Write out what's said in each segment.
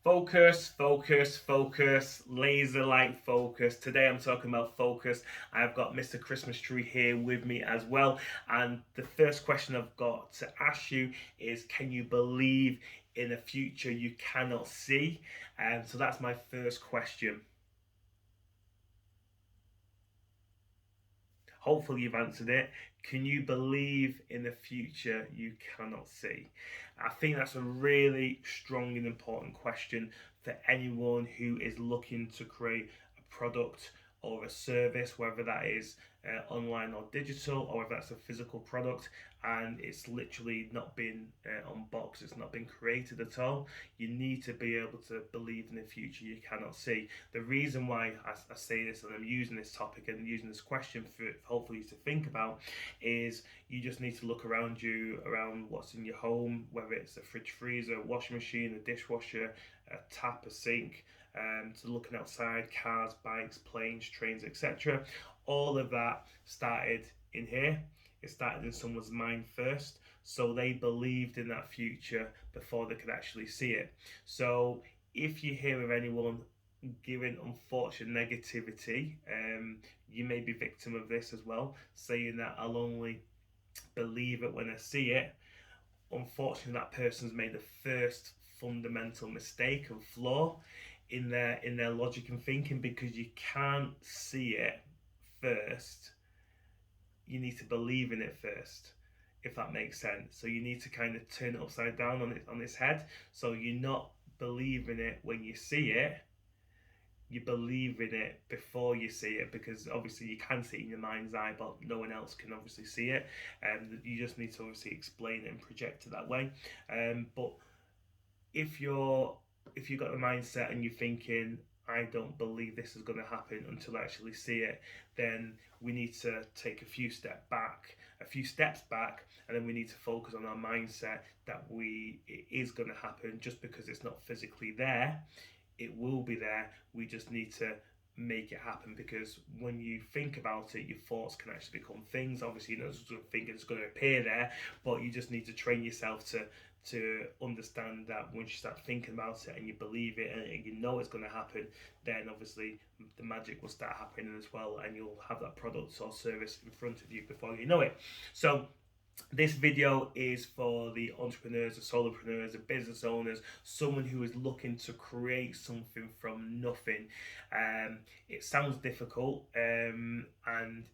Focus, focus, focus, laser light focus. Today I'm talking about focus. I've got Mr. Christmas Tree here with me as well. And the first question I've got to ask you is, can you believe in a future you cannot see? And so that's my first question. Hopefully you've answered it. Can you believe in a future you cannot see? I think that's a really strong and important question for anyone who is looking to create a product or a service, whether that is online or digital, or whether that's a physical product and it's literally not been unboxed, it's not been created at all. You need to be able to believe in the future you cannot see. The reason why I say this and I'm using this topic and using this question for hopefully you to think about is you just need to look around you, around what's in your home, whether it's a fridge, freezer, a washing machine, a dishwasher, a tap, a sink, to looking outside, cars, bikes, planes, trains, etc. All of that started in here. It started in someone's mind first, so they believed in that future before they could actually see it. So if you hear of anyone giving unfortunate negativity, you may be victim of this as well, saying that I'll only believe it when I see it. Unfortunately, that person's made the first fundamental mistake and flaw in their logic and thinking, because you can't see it first. You need to believe in it first, if that makes sense. So you need to kind of turn it upside down on its head. So you're not believing it when you see it, you believe in it before you see it, because obviously you can see it in your mind's eye, but no one else can obviously see it, and you just need to obviously explain it and project it that way. But if you've got the mindset and you're thinking, I don't believe this is going to happen until I actually see it, then we need to take a few steps back, and then we need to focus on our mindset that it is going to happen. Just because it's not physically there, it will be there. We just need to make it happen, because when you think about it, your thoughts can actually become things. Obviously, you're not just thinking it's going to appear there, but you just need to train yourself to understand that once you start thinking about it and you believe it and you know it's going to happen, then obviously the magic will start happening as well, and you'll have that product or service in front of you before you know it. So this video is for the entrepreneurs, the solopreneurs, the business owners, someone who is looking to create something from nothing. It sounds difficult, and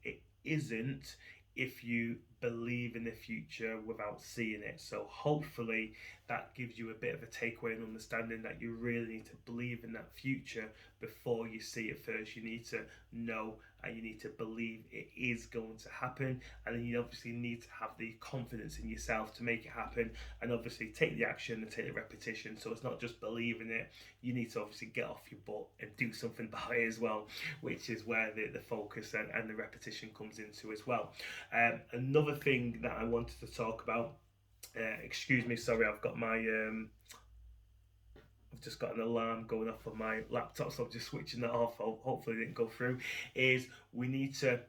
it isn't if you believe in the future without seeing it. So hopefully that gives you a bit of a takeaway and understanding that you really need to believe in that future before you see it first. You need to know and you need to believe it is going to happen, and then you obviously need to have the confidence in yourself to make it happen, and obviously take the action and take the repetition. So it's not just believing it, you need to obviously get off your butt and do something about it as well, which is where the focus and the repetition comes into as well. Another thing that I wanted to talk about, excuse me, sorry, I've just got an alarm going off on my laptop, so I'm just switching that off. Hopefully, it didn't go through. Is we need to,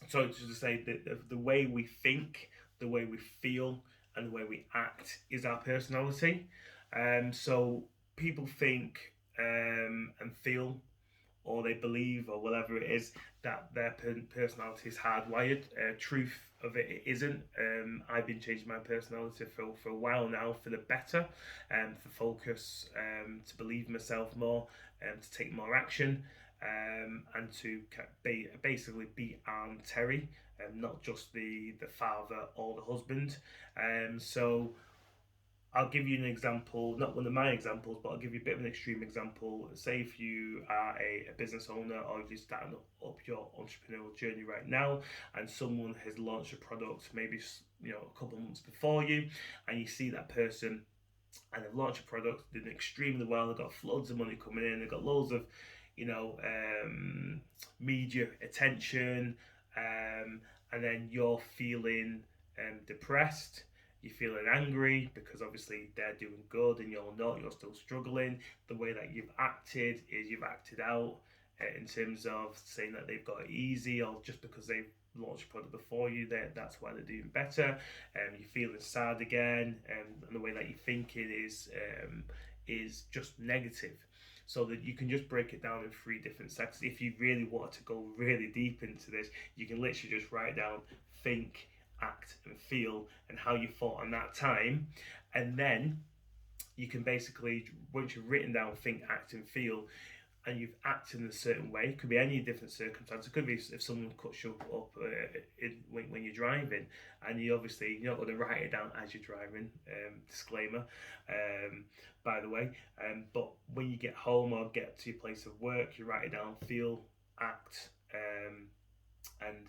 so to say that the way we think, the way we feel, and the way we act is our personality. So people think and feel, or they believe, or whatever it is, that their personality is hardwired. Truth of it isn't. I've been changing my personality for a while now, for the better, for focus, to believe in myself more, to take more action, and to basically be Aunt Terry, not just the father or the husband. So I'll give you an example, not one of my examples, but I'll give you a bit of an extreme example. Say if you are a business owner, or you're starting up your entrepreneurial journey right now, and someone has launched a product maybe a couple of months before you, and you see that person and they've launched a product, doing extremely well, they've got loads of money coming in, they've got loads of media attention, and then you're feeling depressed, you're feeling angry because obviously they're doing good and you're not, you're still struggling. The way that you've acted is you've acted out in terms of saying that they've got it easy, or just because they've launched a product before you, that's why they're doing better. You're feeling sad again, and the way that you're thinking is just negative. So that you can just break it down in 3 different sections. If you really wanted to go really deep into this, you can literally just write down think, act, and feel, and how you thought on that time. And then you can basically, once you've written down think, act, and feel, and you've acted in a certain way, it could be any different circumstance. It could be if someone cuts you up when you're driving, and you're not going to write it down as you're driving. Disclaimer, by the way. But when you get home or get to your place of work, you write it down: feel, act, and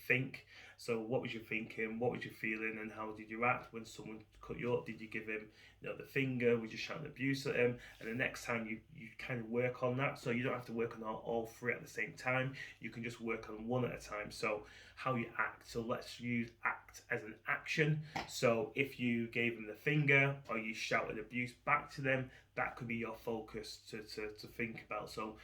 think. So what was you thinking? What was you feeling? And how did you act when someone cut you up? Did you give him, the finger? Would you shout abuse at him? And the next time you kind of work on that, so you don't have to work on all 3 at the same time. You can just work on 1 at a time. So how you act. So let's use act as an action. So if you gave them the finger or you shouted abuse back to them, that could be your focus to think about. So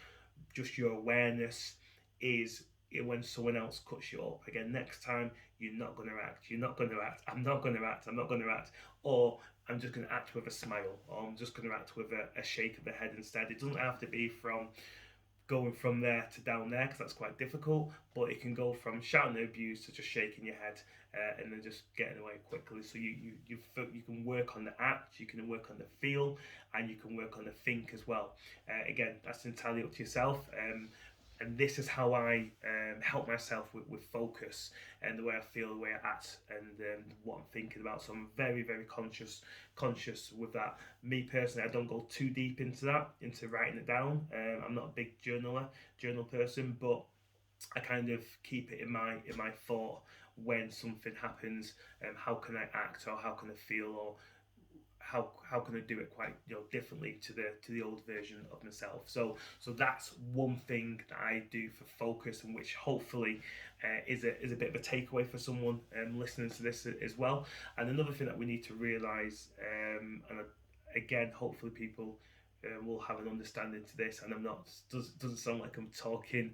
just your awareness is when someone else cuts you up. Again, next time you're not going to act. You're not going to act. I'm not going to act. I'm not going to act. Or I'm just going to act with a smile. Or I'm just going to act with a shake of the head instead. It doesn't have to be from going from there to down there, because that's quite difficult, but it can go from shouting abuse to just shaking your head, and then just getting away quickly. So you can work on the act, you can work on the feel, and you can work on the think as well. Again, that's entirely up to yourself. And this is how I help myself with focus and the way I feel, the way I act, and what I'm thinking about. So I'm very, very conscious with that. Me personally, I don't go too deep into writing it down. I'm not a big journal person, but I kind of keep it in my thought when something happens. How can I act, or how can I feel, or how can I do it quite differently to the old version of myself. So that's one thing that I do for focus, and which hopefully is a bit of a takeaway for someone listening to this as well. And another thing that we need to realise, and again, hopefully people will have an understanding to this, and doesn't sound like I'm talking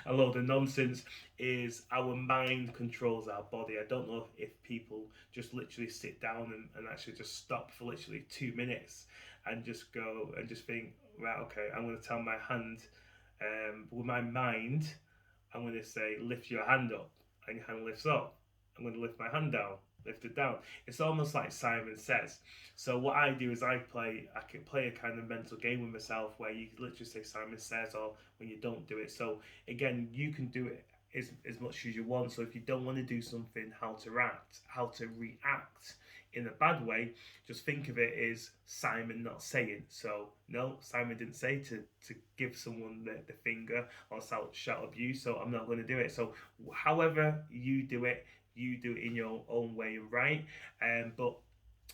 a load of nonsense, is our mind controls our body. I don't know if people just literally sit down and actually just stop for literally 2 minutes and just go and just think, right, okay, I'm going to tell my hand, with my mind, I'm going to say, lift your hand up, and your hand lifts up. I'm going to lift my hand down, lift it down. It's almost like Simon Says. So what I do is I can play a kind of mental game with myself, where you literally say Simon Says, or when you don't do it. So again, you can do it as much as you want. So if you don't want to do something, how to react in a bad way, just think of it as Simon not saying. So no, Simon didn't say to give someone the finger or shout abuse, so I'm not going to do it. So however you do it in your own way, right? But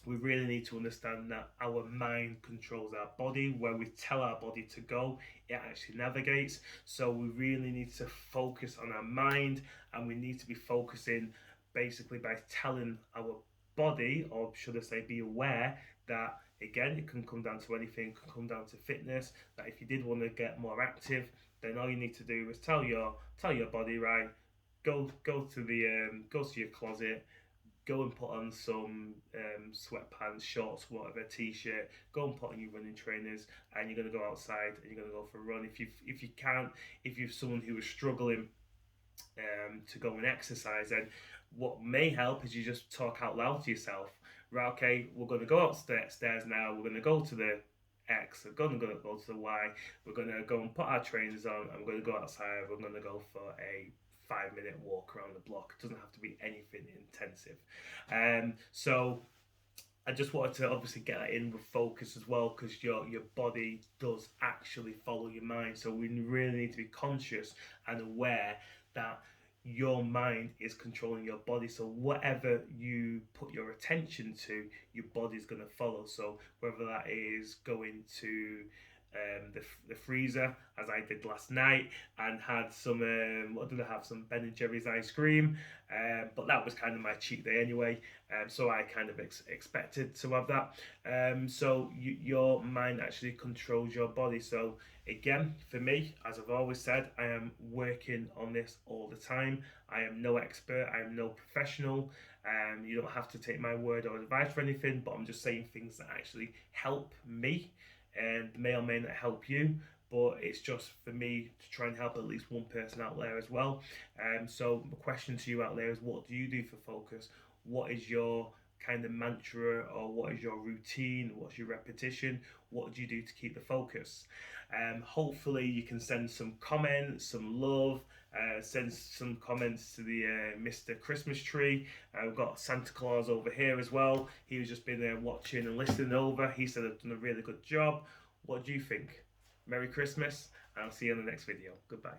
we really need to understand that our mind controls our body. Where we tell our body to go, it actually navigates. So we really need to focus on our mind, and we need to be focusing basically by telling our body, or should I say be aware, that again, it can come down to anything. It can come down to fitness, that if you did want to get more active, then all you need to do is tell your body, right, go to your closet, go and put on some sweatpants, shorts, whatever, t-shirt. Go and put on your running trainers, and you're going to go outside and you're going to go for a run. If you're someone who is struggling to go and exercise, then what may help is you just talk out loud to yourself. Right, okay, we're going to go upstairs now. We're going to go to the X. We're going to go to the Y. We're going to go and put our trainers on, and we're going to go outside. We're going to go for a 5-minute walk around the block. It doesn't have to be anything intensive. So I just wanted to obviously get that in with focus as well, because your body does actually follow your mind. So we really need to be conscious and aware that your mind is controlling your body. So whatever you put your attention to, your body's going to follow. So whether that is going to the freezer as I did last night, and had some what did I have, some Ben and Jerry's ice cream, but that was kind of my cheat day anyway, so I kind of expected to have that. So your mind actually controls your body. So again, for me, as I've always said, I am working on this all the time. I am no expert, I am no professional. You don't have to take my word or advice for anything, but I'm just saying things that actually help me, and may or may not help you, but it's just for me to try and help at least one person out there as well. So the question to you out there is, what do you do for focus? What is your kind of mantra, or what is your routine? What's your repetition? What do you do to keep the focus? Hopefully you can send some comments, some love, send some comments to the Mr. Christmas tree. We've got Santa Claus over here as well. He was just been there watching and listening over. He said I've done a really good job. What do you think? Merry Christmas, and I'll see you in the next video. Goodbye.